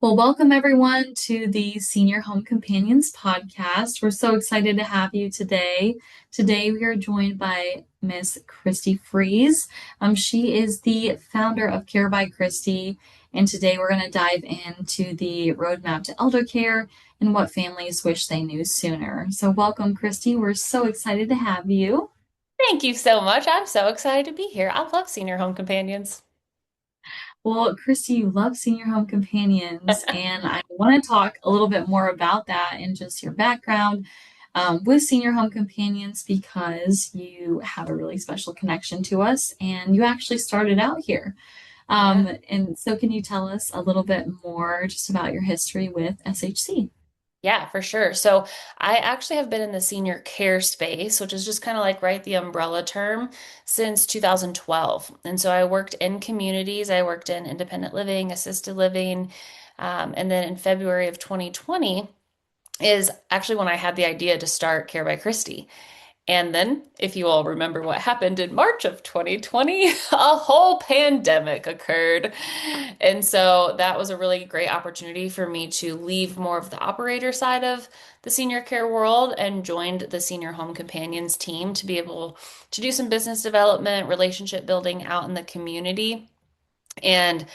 Well, welcome everyone to the Senior Home Companions podcast. We're so excited to have you today. Today we are joined by Miss Christie Freeze. She is the founder of Care by Christie, and today we're going to dive into the roadmap to Eldercare and what families wish they knew sooner. So, welcome, Christie. We're so excited to have you. Thank you so much. I'm so excited to be here. I love senior home companions. Well, Christy, you love senior home companions, and I want to talk a little bit more about that and just your background with senior home companions because you have a really special connection to us and you actually started out here. Yeah. And so, can you tell us a little bit more just about your history with SHC? Yeah, for sure. So I actually have been in the senior care space, which is just kind of like right the umbrella term since 2012. And so I worked in communities, I worked in independent living, assisted living. And then in February of 2020 is actually when I had the idea to start Care by Christie. And then, if you all remember what happened in March of 2020, a whole pandemic occurred. And so that was a really great opportunity for me to leave more of the operator side of the senior care world and joined the Senior Home Companions team to be able to do some business development, relationship building out in the community. And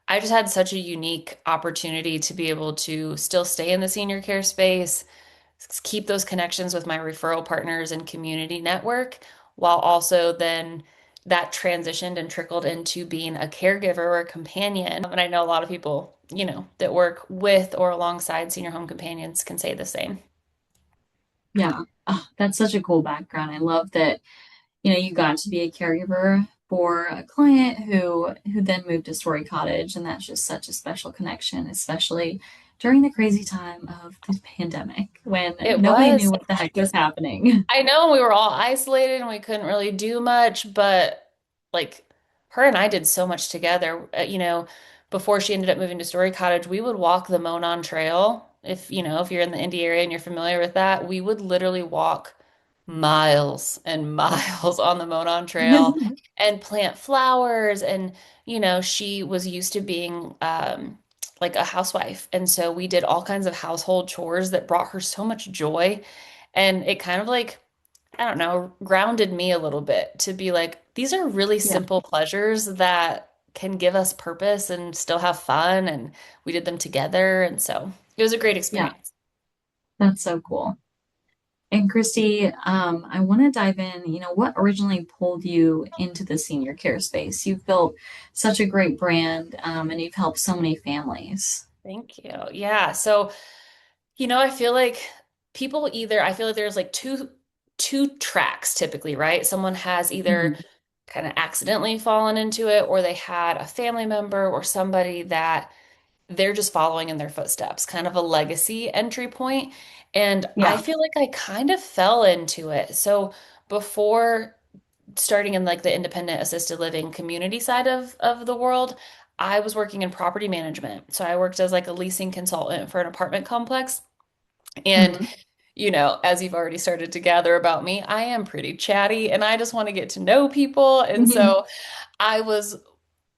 I just had such a unique opportunity to be able to still stay in the senior care space, keep those connections with my referral partners and community network, while also then that transitioned and trickled into being a caregiver or a companion. And I know a lot of people, that work with or alongside senior home companions can say the same. Yeah, oh, that's such a cool background. I love that you got to be a caregiver for a client who then moved to Story Cottage, and that's just such a special connection, especially during the crazy time of the pandemic when It nobody knew was. what the heck was happening. I know we were all isolated and we couldn't really do much, but like her and I did so much together. Before she ended up moving to Story Cottage, we would walk the Monon Trail. If you're in the Indy area and you're familiar with that, we would literally walk miles and miles on the Monon Trail and plant flowers. And, she was used to being like a housewife. And so we did all kinds of household chores that brought her so much joy. And it kind of like, I don't know, grounded me a little bit to be like, these are really Yeah, simple pleasures that can give us purpose and still have fun. And we did them together. And so it was a great yeah, experience. that's so cool. And Christy, I want to dive in. What originally pulled you into the senior care space? You've built such a great brand, and you've helped so many families. Thank you. Yeah. So, I feel like I feel like there's like two tracks typically, right? Someone has either Mhm. kind of accidentally fallen into it, or they had a family member or somebody that they're just following in their footsteps, kind of a legacy entry point. And I Yeah. feel like I kind of fell into it. So before starting in like the independent assisted living community side of the world, I was working in property management. So I worked as like a leasing consultant for an apartment complex. And, Mhm. as you've already started to gather about me, I am pretty chatty and I just want to get to know people. And so I was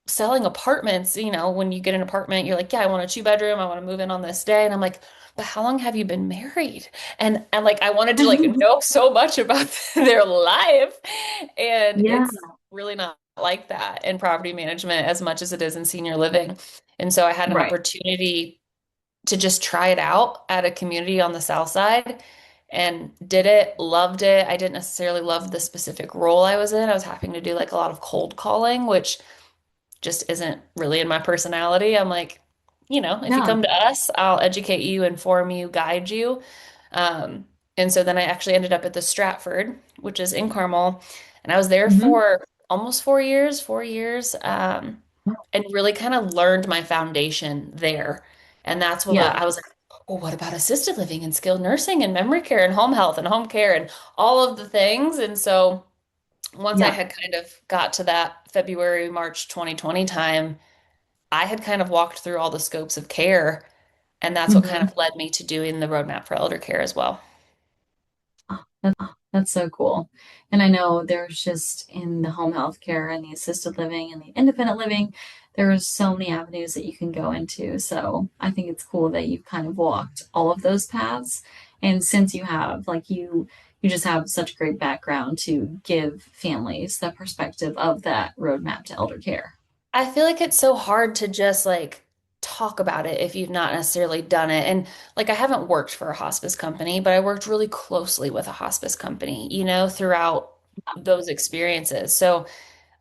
selling apartments, when you get an apartment, you're like, yeah, I want a two bedroom. I want to move in on this day. And I'm like, but how long have you been married? And like, I wanted to like know so much about their life. And Yeah. it's really not like that in property management as much as it is in senior living. And so I had an Right. opportunity to just try it out at a community on the south side and did it, loved it. I didn't necessarily love the specific role I was in. I was having to do like a lot of cold calling, which just isn't really in my personality. I'm like, if you Yeah. come to us, I'll educate you, inform you, guide you. Um, and so then I actually ended up at the Stratford, which is in Carmel, and I was there Hmm. for almost 4 years, 4 years, and really kind of learned my foundation there. And that's what Yeah. I was like, well, what about assisted living and skilled nursing and memory care and home health and home care and all of the things? And so once I Yeah. had kind of got to that February, March 2020 time, I had kind of walked through all the scopes of care, and that's what kind Hmm. of led me to doing the roadmap for elder care as well. That's so cool. And I know there's just in the home health care and the assisted living and the independent living, there's so many avenues that you can go into. So I think it's cool that you've kind of walked all of those paths. And since you have, like you just have such a great background to give families the perspective of that roadmap to elder care. I feel like it's so hard to just like talk about it if you've not necessarily done it. And like I haven't worked for a hospice company, but I worked really closely with a hospice company, throughout those experiences. So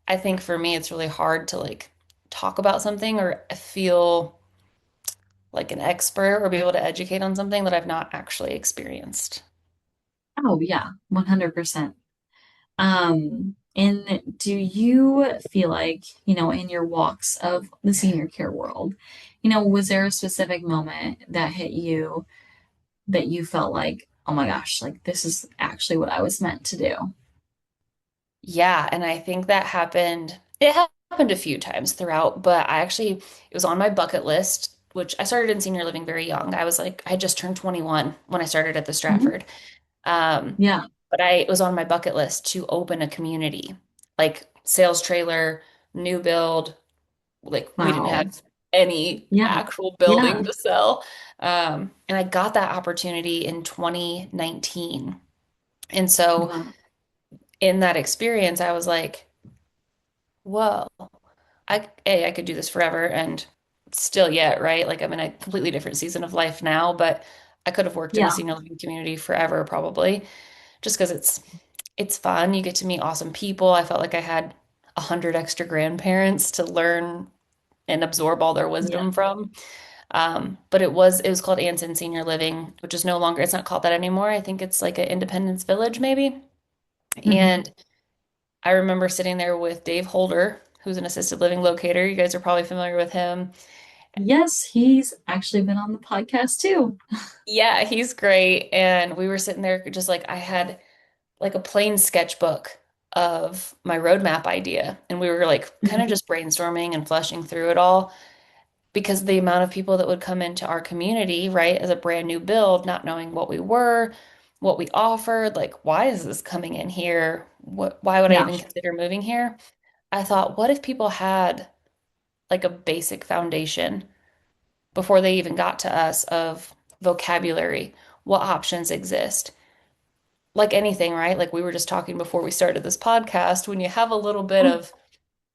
I think for me, it's really hard to like talk about something or feel like an expert or be able to educate on something that I've not actually experienced. Oh yeah, 100%. And do you feel like, in your walks of the senior care world, was there a specific moment that hit you that you felt like, oh my gosh, like this is actually what I was meant to do? Yeah, and I think that happened. It happened a few times throughout, but it was on my bucket list, which I started in senior living very young. I was like, I just turned 21 when I started at the Mhm. Stratford. Um, Yeah. it was on my bucket list to open a community, like sales trailer, new build. Like we didn't Wow. have any Yeah. actual Yeah. building to sell. And I got that opportunity in 2019. And so Wow. in that experience, I was like, whoa. I could do this forever and still yet, right? Like I'm in a completely different season of life now, but I could have worked in a Yeah. senior living community forever probably, just because it's fun. You get to meet awesome people. I felt like I had 100 extra grandparents to learn and absorb all their Yeah. wisdom from. But it was called Anson Senior Living, which is no longer, it's not called that anymore. I think it's like an Independence Village maybe. Hmm. And I remember sitting there with Dave Holder, who's an assisted living locator. You guys are probably familiar with him. Yes, he's actually been on the podcast too. Yeah, he's great. And we were sitting there just like I had like a plain sketchbook of my roadmap idea. And we were like kind of Mhm. just brainstorming and fleshing through it all because the amount of people that would come into our community, right, as a brand new build, not knowing what we were, what we offered, like, why is this coming in here? Why would I Yeah. even consider moving here? I thought, what if people had like a basic foundation before they even got to us of vocabulary, what options exist? Like anything, right? Like we were just talking before we started this podcast, when you have a little bit of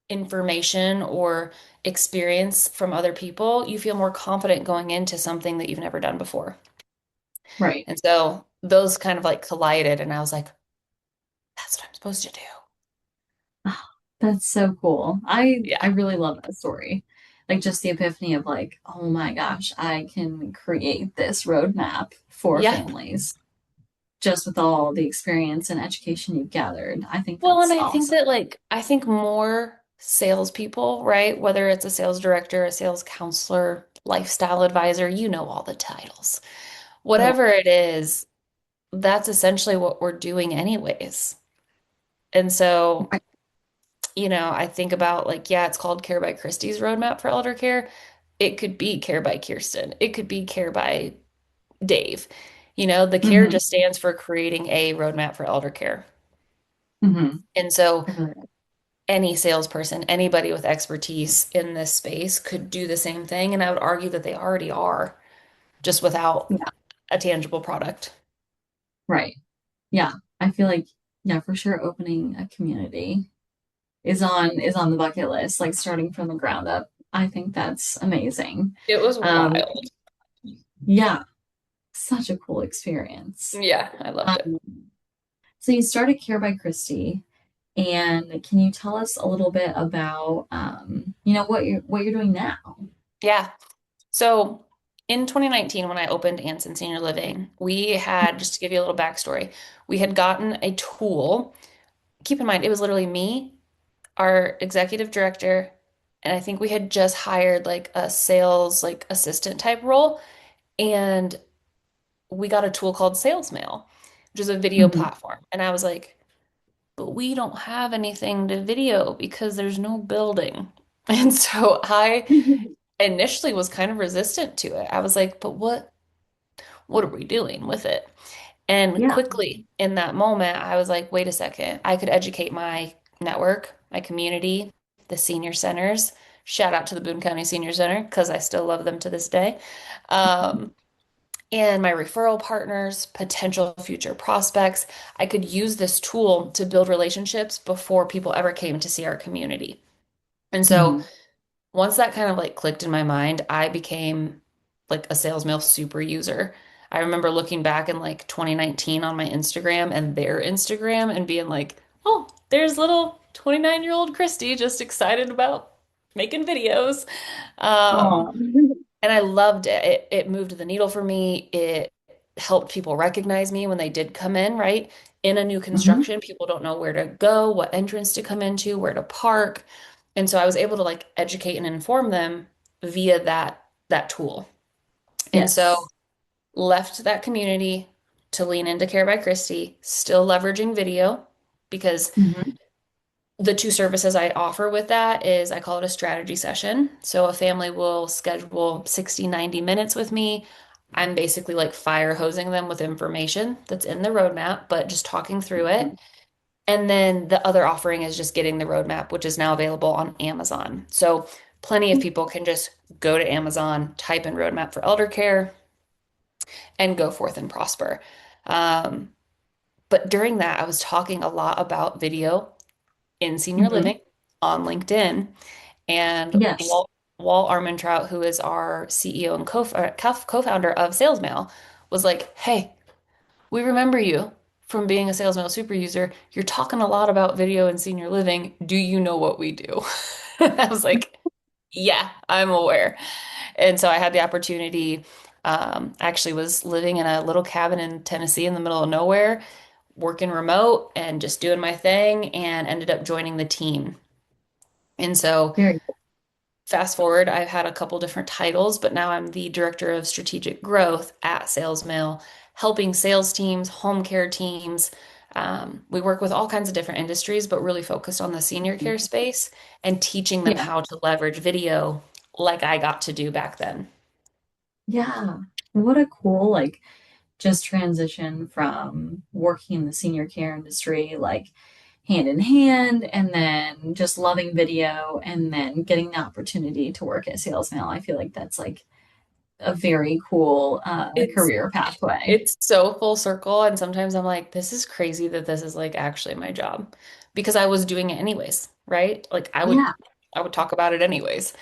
information or experience from other people, you feel more confident going into something that you've never done before. Right. And so those kind of like collided, and I was like, that's what I'm supposed to do. Oh, that's so cool. I Yeah. really love that story. Like just the epiphany of like, oh my gosh, I can create this roadmap for Yeah. families just with all the experience and education you've gathered. I think Well, and that's I think awesome. that like, I think more salespeople, right? Whether it's a sales director, a sales counselor, lifestyle advisor, all the titles. Yeah. Whatever it is, that's essentially what we're doing anyways. And so Right. I think about like, yeah, it's called Care by Christie's Roadmap for Elder Care. It could be Care by Kirstin. It could be Care by Dave. The care Mm-hmm. just stands for creating a roadmap for elder care. Mm-hmm. And so I really like any salesperson, anybody with expertise in this space could do the same thing. And I would argue that they already are, just without yeah, a tangible product. right. Yeah. I feel like, yeah, for sure opening a community is on the bucket list, like starting from the ground up. I think that's amazing. It was Um, wild. yeah, such a cool experience. Yeah, I loved it. Um, so you started Care by Christie, and can you tell us a little bit about what you're doing now? Yeah. So in 2019, when I opened Anson Senior Living, we had, just to give you a little backstory, we had gotten a tool. Keep in mind, it was literally me, our executive director, and I think we had just hired like a sales like assistant type role. And we got a tool called SalesMail, which is a video Hmm. platform. And I was like, but we don't have anything to video because there's no building. And so I initially was kind of resistant to it. I was like, but what are we doing with it? And Yeah. quickly in that moment, I was like, wait a second, I could educate my network, my community, the senior centers Shout out to the Boone County Senior Center because I still love them to this day. Um, and my referral partners, potential future prospects. I could use this tool to build relationships before people ever came to see our community. And so Hmm. once that kind of like clicked in my mind, I became like a SalesMail super user. I remember looking back in like 2019 on my Instagram and their Instagram and being like, oh, there's little 29-year-old Christy just excited about making videos. Um, Oh, and I loved it. It moved the needle for me. It helped people recognize me when they did come in, right? In a new hmm. construction, people don't know where to go, what entrance to come into, where to park. And so I was able to like educate and inform them via that tool. And so Yes. left that community to lean into Care by Christie, still leveraging video because Hmm. the two services I offer with that is I call it a strategy session. So a family will schedule 60, 90 minutes with me. I'm basically like fire hosing them with information that's in the roadmap, but just talking through it. And then the other offering is just getting the roadmap, which is now available on Amazon. So plenty of people can just go to Amazon, type in roadmap for elder care, and go forth and prosper. Um, but during that, I was talking a lot about video in senior Hmm. living on LinkedIn. And Yes. Walt Armentrout, who is our CEO and co-founder of SalesMail, was like, "Hey, we remember you from being a SalesMail super user. You're talking a lot about video and senior living. Do you know what we do?" I was like, "Yeah, I'm aware." And so I had the opportunity. Actually was living in a little cabin in Tennessee in the middle of nowhere, working remote and just doing my thing, and ended up joining the team. And so Very cool. fast forward, I've had a couple different titles, but now I'm the director of strategic growth at SalesMail, helping sales teams, home care teams. We work with all kinds of different industries, but really focused on the senior care space and teaching them Yeah. how to leverage video like I got to do back then. Yeah. What a cool, like, just transition from working in the senior care industry, like hand in hand, and then just loving video, and then getting the opportunity to work at SalesMail. I feel like that's like a very cool It's career pathway. it's so full circle, and sometimes I'm like, this is crazy that this is like actually my job because I was doing it anyways, right? Like Yeah. I would talk about it anyways.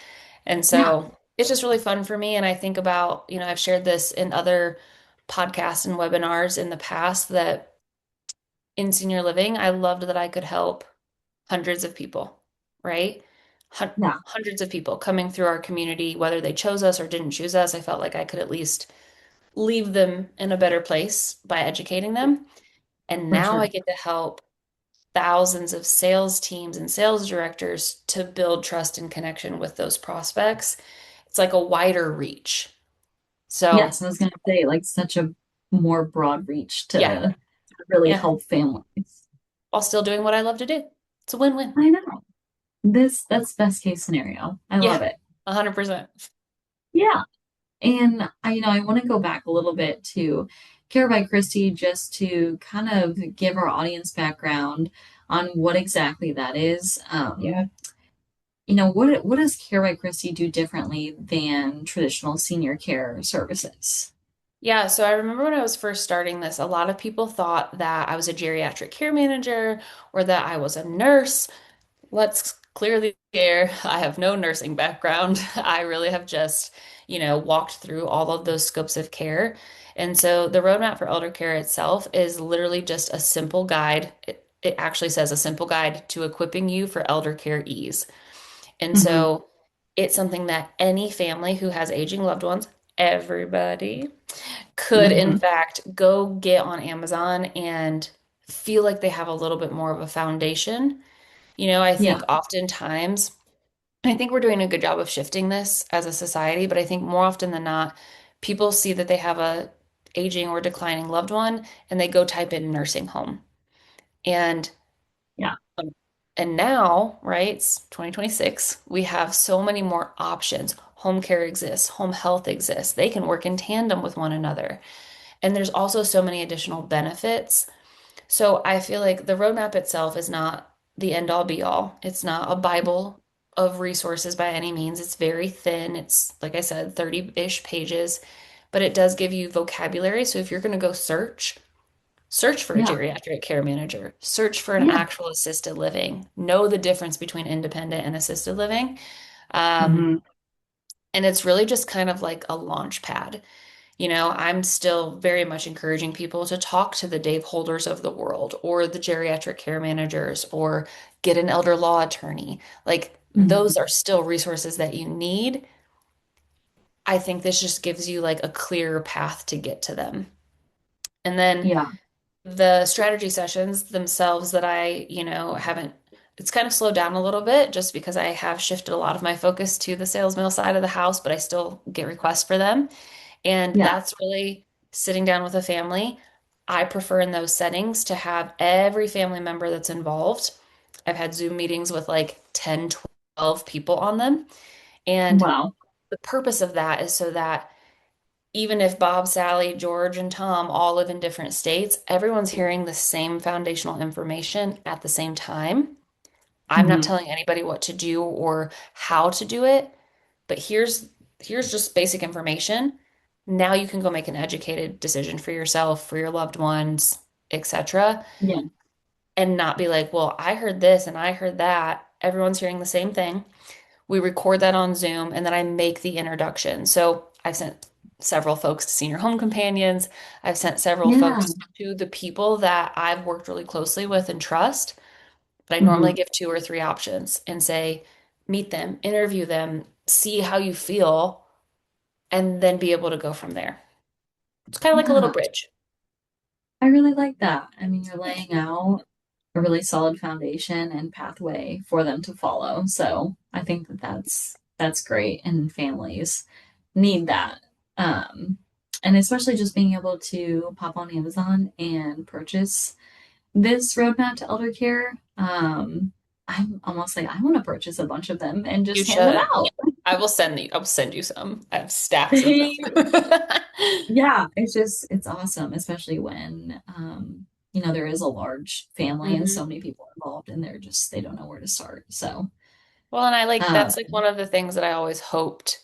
And Yeah. so it's just really fun for me. And I think about, I've shared this in other podcasts and webinars in the past that in senior living, I loved that I could help hundreds of people, right? Yeah. Hundreds of people coming through our community, whether they chose us or didn't choose us. I felt like I could at least leave them in a better place by educating them. And For now I sure. get to help thousands of sales teams and sales directors to build trust and connection with those prospects. It's like a wider reach. So, Yes, I was gonna say like such a more broad reach yeah, to really yeah, help families. while still doing what I love to do. It's a win-win. I know. That's best case scenario. I love Yeah, it. 100%. Yeah. And I want to go back a little bit to Care by Christie just to kind of give our audience background on what exactly that is. Yeah. What does Care by Christie do differently than traditional senior care services? Yeah, so I remember when I was first starting this, a lot of people thought that I was a geriatric care manager or that I was a nurse. Let's clear the air. I have no nursing background. I really have just, walked through all of those scopes of care. And so the roadmap for elder care itself is literally just a simple guide. It actually says a simple guide to equipping you for elder care ease. And Hmm. so it's something that any family who has aging loved ones, everybody, could in Hmm. fact go get on Amazon and feel like they have a little bit more of a foundation. I Yeah. think oftentimes, I think we're doing a good job of shifting this as a society, but I think more often than not, people see that they have a aging or declining loved one and they go type in nursing home. And Yeah. and now, right, it's 2026, we have so many more options. Home care exists, home health exists. They can work in tandem with one another. And there's also so many additional benefits. So I feel like the roadmap itself is not the end all be all. It's not a Bible. of resources by any means. It's very thin. It's, like I said, 30-ish pages, but it does give you vocabulary. So if you're going to go search for a Yeah. geriatric care manager, search for an Yeah. actual assisted living, know the difference between independent and assisted living. Um, Hmm. and it's really just kind of like a launch pad. I'm still very much encouraging people to talk to the Dave Holders of the world or the geriatric care managers or get an elder law attorney. Like Hmm. those are still resources that you need. I think this just gives you like a clearer path to get to them. And then Yeah. the strategy sessions themselves that haven't, it's kind of slowed down a little bit just because I have shifted a lot of my focus to the sales mail side of the house, but I still get requests for them. And Yeah. that's really sitting down with a family. I prefer in those settings to have every family member that's involved. I've had Zoom meetings with like 10, 12 people on them. And Wow. the purpose of that is so that even if Bob, Sally, George, and Tom all live in different states, everyone's hearing the same foundational information at the same time. I'm not Hmm. telling anybody what to do or how to do it, but here's just basic information. Now you can go make an educated decision for yourself, for your loved ones, etc., Yeah. and not be like, "Well, I heard this and I heard that." Everyone's hearing the same thing. We record that on Zoom and then I make the introduction. So I've sent several folks to senior home companions. I've sent several Yeah. folks to the people that I've worked really closely with and trust. But I normally Hmm. give two or three options and say, meet them, interview them, see how you feel, and then be able to go from there. It's kind of like a little Yeah. bridge. I really like that. I mean, you're laying out a really solid foundation and pathway for them to follow. So I think that that's great, and families need that. Um, and especially just being able to pop on Amazon and purchase this roadmap to elder care. I'm almost like I want to purchase a bunch of them and You just hand them should. out. I will send you some. I have stacks of them. Yeah, it's awesome, especially when there is a large family and Mhm. so many people involved and they don't know where to start. So, Well, and uh that's like one of the things that I always hoped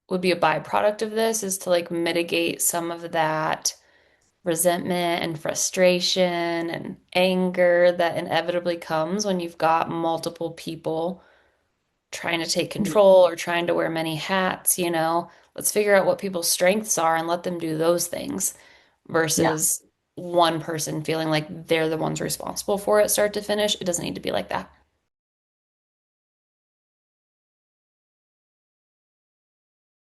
would be a byproduct of this is to like mitigate some of that resentment and frustration and anger that inevitably comes when you've got multiple people trying to take yeah, control or trying to wear many hats. Let's figure out what people's strengths are and let them do those things yeah, versus one person feeling like they're the ones responsible for it start to finish. It doesn't need to be like that.